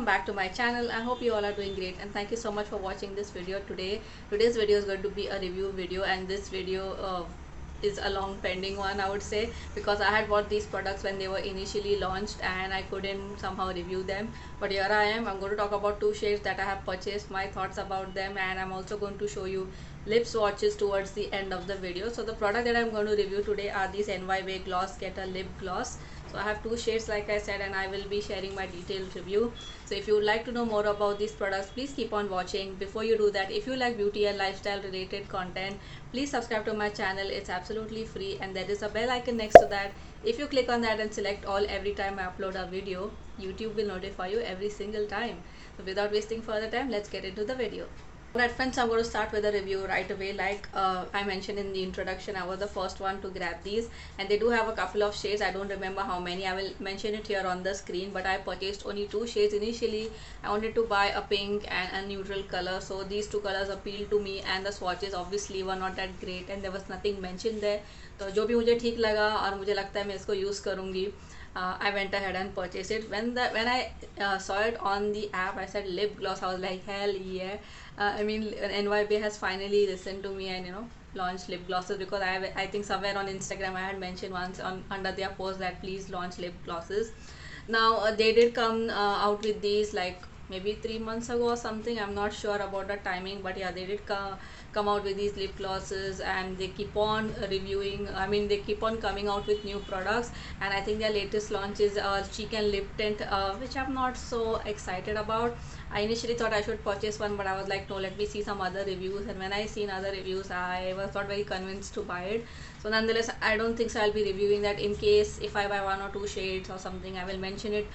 welcome back to my channel. I hope you all are doing great and thank you so much for watching this video today. Today's video is going to be a review video, and this video is a long pending one, I would say, because I had bought these products when they were initially launched and I couldn't somehow review them. But here I am. I'm going to talk about two shades that I have purchased, my thoughts about them, and I'm also going to show you lip swatches towards the end of the video. So the product that I'm going to review today are these NYWay Gloss Getter Lip Gloss. So I have two shades like I said, and I will be sharing my detailed review. So if you would like to know more about these products, please keep on watching. Before you do that, if you like beauty and lifestyle related content, please subscribe to my channel. It's absolutely free and there is a bell icon next to that. If you click on that and select all every time I upload a video, YouTube will notify you every single time. So without wasting further time, let's get into the video. Alright friends, I'm going to start with a review right away. Like I mentioned in the introduction, I was the first one to grab these, and they do have a couple of shades. I don't remember how many. I will mention it here on the screen, but I purchased only two shades initially. I wanted to buy a pink and a neutral color, so these two colors appealed to me, and the swatches obviously were not that great and there was nothing mentioned there. तो जो भी मुझे ठीक लगा और मुझे लगता है मैं इसको यूज़ करूँगी, I went ahead and purchased it. When I saw it on the app, I said lip gloss. I was like, hell yeah! I mean, NYWay has finally listened to me and launched lip glosses, because I think somewhere on Instagram I had mentioned once under their post that please launch lip glosses. Now they did come out with these like maybe 3 months ago or something. I'm not sure about the timing, but yeah, they did come out with these lip glosses, and they keep on reviewing. I mean, they keep on coming out with new products, and I think their latest launch is cheek and lip tint, which I'm not so excited about. I initially thought I should purchase one, but I was like, no, let me see some other reviews. And when I seen other reviews, I was not very convinced to buy it. So nonetheless, I don't think so I'll be reviewing that. In case if I buy one or two shades or something, I will mention it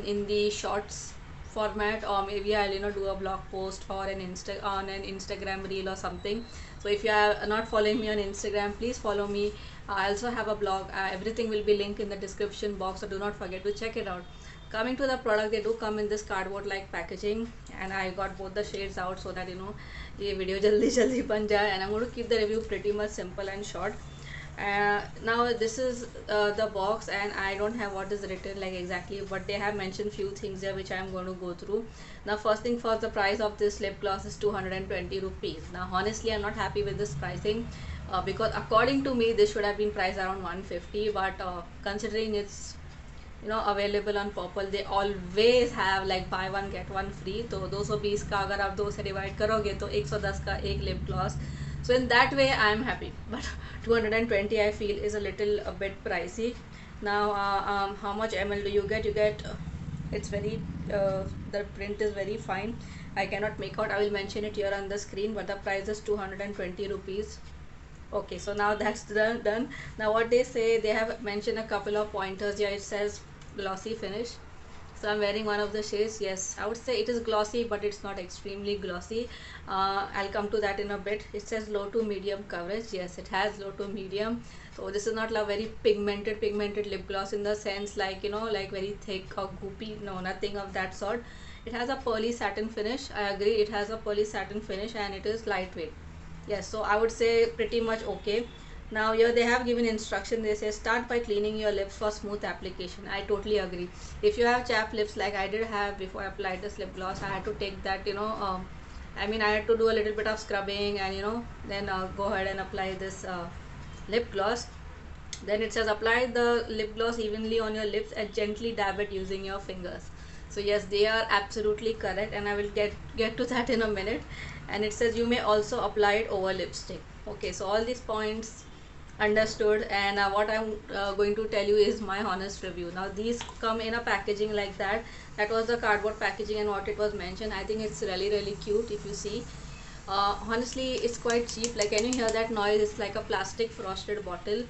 in the shorts format, or maybe I'll do a blog post or an Instagram reel or something. So if you are not following me on Instagram, please follow me. I also have a blog. Everything will be linked in the description box, so do not forget to check it out. Coming to the product, they do come in this cardboard like packaging, and I got both the shades out so that ये video jaldi ban jaye, and I'm going to keep the review pretty much simple and short. Now this is the box, and I don't have what is written like exactly, but they have mentioned few things there which I am going to go through. Now first thing first, the price of this lip gloss is 220 rupees. Now honestly, I'm not happy with this pricing, because according to me this should have been priced around 150, but considering it's available on Purple, they always have like buy one get one free. तो 220 का अगर आप 2 से divide करोगे तो 110 का एक lip gloss. So in that way I am happy, but 220 I feel is a little a bit pricey. Now how much ml do you get? You get it's very the print is very fine. I cannot make out. I will mention it here on the screen, but the price is 220 rupees. Okay, so now that's done. Now what they say, they have mentioned a couple of pointers here. It says glossy finish. So I'm wearing one of the shades. Yes, I would say it is glossy, but it's not extremely glossy. I'll come to that in a bit. It says low to medium coverage. Yes, it has low to medium. So this is not a very pigmented lip gloss in the sense like like very thick or goopy. No, nothing of that sort. It has a pearly satin finish. I agree, it has a pearly satin finish, and it is lightweight. Yes, so I would say pretty much okay. Now here they have given instruction. They say start by cleaning your lips for smooth application. I totally agree. If you have chapped lips like I did have before I applied this lip gloss, I had to take that I mean, I had to do a little bit of scrubbing, and then go ahead and apply this lip gloss. Then it says apply the lip gloss evenly on your lips and gently dab it using your fingers. So yes, they are absolutely correct, and I will get to that in a minute. And it says you may also apply it over lipstick. Okay, so all these points understood, and what I'm going to tell you is my honest review. Now these come in a packaging like that. That was the cardboard packaging, and what it was mentioned, I think it's really cute. If you see, honestly it's quite cheap. Like, can you hear that noise? It's like a plastic frosted bottle,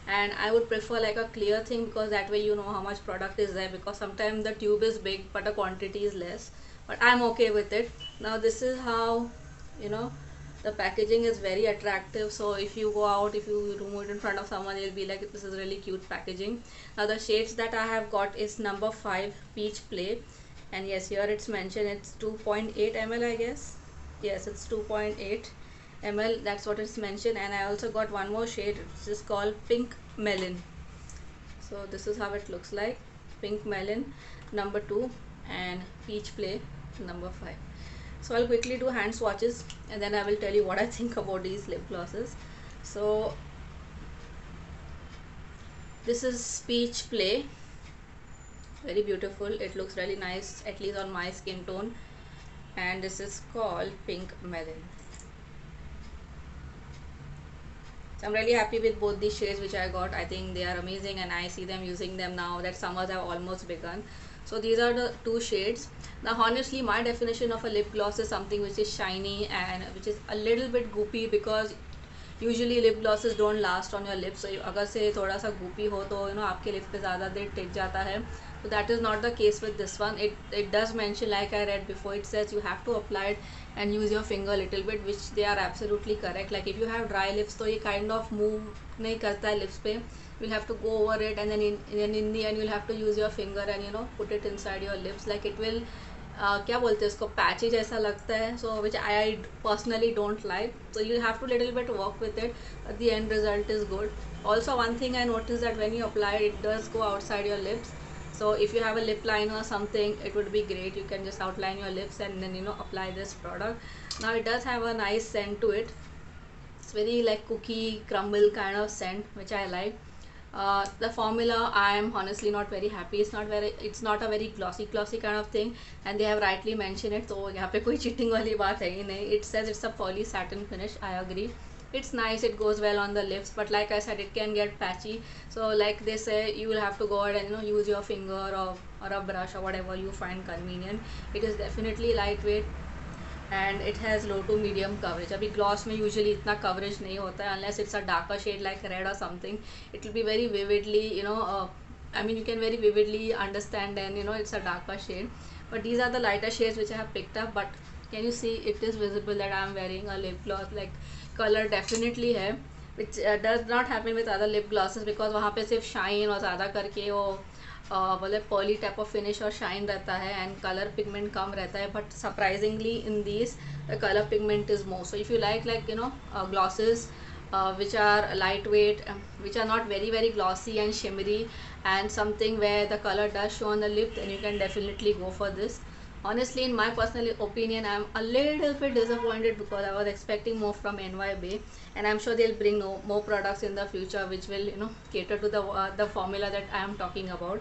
and I would prefer like a clear thing, because that way you know how much product is there, because sometimes the tube is big but the quantity is less, but I'm okay with it. Now this is how the packaging is very attractive. So if you go out, if you remove it in front of someone, they'll be like, this is really cute packaging. Now the shades that I have got is number 5 peach play, and yes, here it's mentioned it's 2.8 ml, I guess. Yes, it's 2.8 ml, that's what it's mentioned. And I also got one more shade, which is called pink melon. So this is how it looks like, pink melon number 2. and Peach Play number 5. So I'll quickly do hand swatches and then I will tell you what I think about these lip glosses. So this is Peach Play, very beautiful. It looks really nice, at least on my skin tone. And this is called Pink Melon. So I'm really happy with both these shades which I got. I think they are amazing and I see them using them now that summers have almost begun. So these are the two shades. Now honestly, my definition of a lip gloss is something which is shiny and which is a little bit goopy, because usually lip glosses don't last on your lips. अगर से थोड़ा सा गुपी हो तो आपके lips पे ज़्यादा देर टिक जाता है. So that is not the case with this one. It does mention, like I read before, it says you have to apply it and use your finger a little bit, which they are absolutely correct. Like if you have dry lips तो ये kind of move नहीं करता है lips पे. You'll have to go over it and then in the end you'll have to use your finger and put it inside your lips. Like it will क्या बोलते हैं उसको, पैची जैसा लगता है. So which I personally don't like. So you have to little bit work with it, but the end result is good. Also one thing I notice that when you apply it does go outside your lips. So if you have a lip liner or something, it would be great. You can just outline your lips and then apply this product. Now it does have a nice scent to it. It's very like cookie crumble kind of scent, which I like. The formula, I am honestly not very happy. It's not a very glossy kind of thing, and they have rightly mentioned it. So यहाँ पे कोई cheating वाली बात है ही नहीं. It says it's a poly satin finish. I agree. It's nice, it goes well on the lips, but like I said, it can get patchy. So like they say, you will have to go ahead and use your finger or a brush or whatever you find convenient. It is definitely lightweight and it has low to medium coverage. अभी gloss में usually इतना coverage नहीं होता है unless it's a darker shade like red or something. It will be very vividly, I mean you can very vividly understand and it's a darker shade. But these are the lighter shades which I have picked up. But can you see, it is visible that I am wearing a lip gloss. Like color definitely है, which does not happen with other lip glosses, because वहाँ पे सिर्फ shine और ज़्यादा करके वो बोले poly type of finish और शाइन रहता है एंड कलर पिगमेंट कम रहता है. But surprisingly in this the colour pigment is more. So if you like glosses which are lightweight, which are not very glossy and shimmery, and something where the color does show on the lip, then you can definitely go for this. Honestly, in my personal opinion, I'm a little bit disappointed because I was expecting more from NYBay, and I'm sure they'll bring more products in the future which will cater to the formula that I am talking about.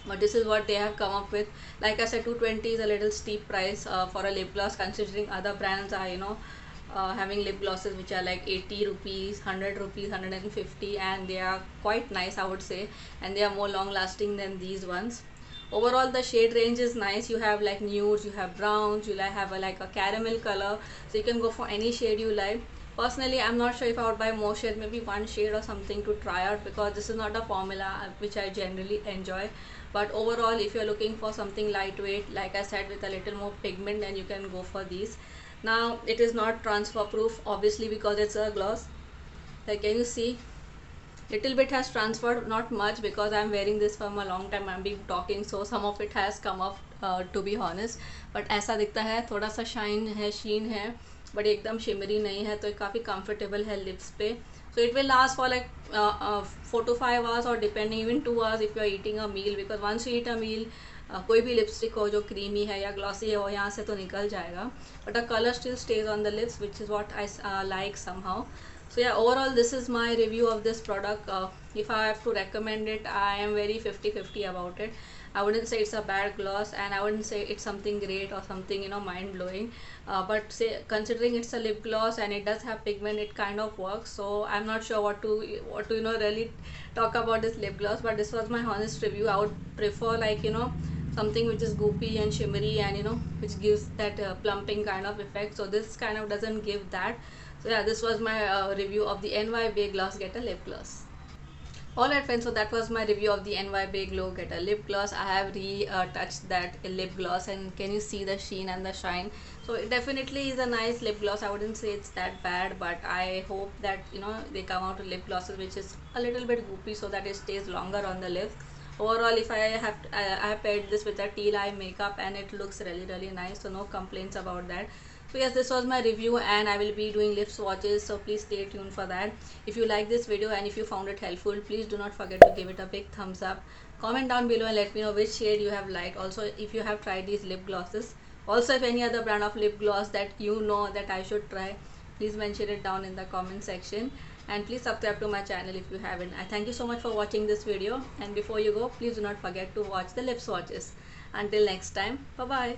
But this is what they have come up with. Like I said, 220 is a little steep price for a lip gloss, considering other brands are having lip glosses which are like 80 rupees, 100 rupees, 150, and they are quite nice, I would say, and they are more long lasting than these ones. Overall the shade range is nice. You have like nudes, you have browns, you have like a caramel color, so you can go for any shade you like. Personally, I'm not sure if I would buy more shades, maybe one shade or something to try out, because this is not a formula which I generally enjoy. But overall, if you're looking for something lightweight, like I said, with a little more pigment, then you can go for these. Now it is not transfer proof, obviously, because it's a gloss. Like, can you see, little bit has transferred, not much, because I'm wearing this from a long time. I'm been talking, so some of it has come up, to be honest. But ऐसा दिखता है, थोड़ा सा shine है, शीन है, but एकदम shimmery नहीं है, तो काफ़ी कंफर्टेबल है लिप्स पे. So it will last for like 4 to 5 hours, or depending even 2 hours if you are eating a meal, because once you eat a meal, कोई भी लिपस्टिक हो जो क्रीमी है या ग्लॉसी है वो यहाँ से तो निकल जाएगा, but a colour still stage on the lips, which is what I like somehow. So yeah, overall this is my review of this product. If I have to recommend it, I am very 50-50 about it. I wouldn't say it's a bad gloss, and I wouldn't say it's something great or something mind blowing, but say considering it's a lip gloss and it does have pigment, it kind of works. So I'm not sure what to really talk about this lip gloss, but this was my honest review. I would prefer like something which is goopy and shimmery and which gives that plumping kind of effect. So this kind of doesn't give that. So yeah, this was my review of the NYBay Gloss Getter Lip Gloss. Alright friends, so that was my review of the NYBay Glow Getter Lip Gloss. I have touched that lip gloss, and can you see the sheen and the shine? So it definitely is a nice lip gloss. I wouldn't say it's that bad, but I hope that they come out with lip glosses which is a little bit goopy, so that it stays longer on the lips. Overall, if I have paired this with a teal eye makeup, and it looks really nice, so no complaints about that. So yes, this was my review, and I will be doing lip swatches, so please stay tuned for that. If you like this video and if you found it helpful, please do not forget to give it a big thumbs up. Comment down below and let me know which shade you have liked. Also, if you have tried these lip glosses, also if any other brand of lip gloss that you know that I should try, please mention it down in the comment section. And please subscribe to my channel if you haven't. I thank you so much for watching this video, and before you go, please do not forget to watch the lip swatches. Until next time, bye bye.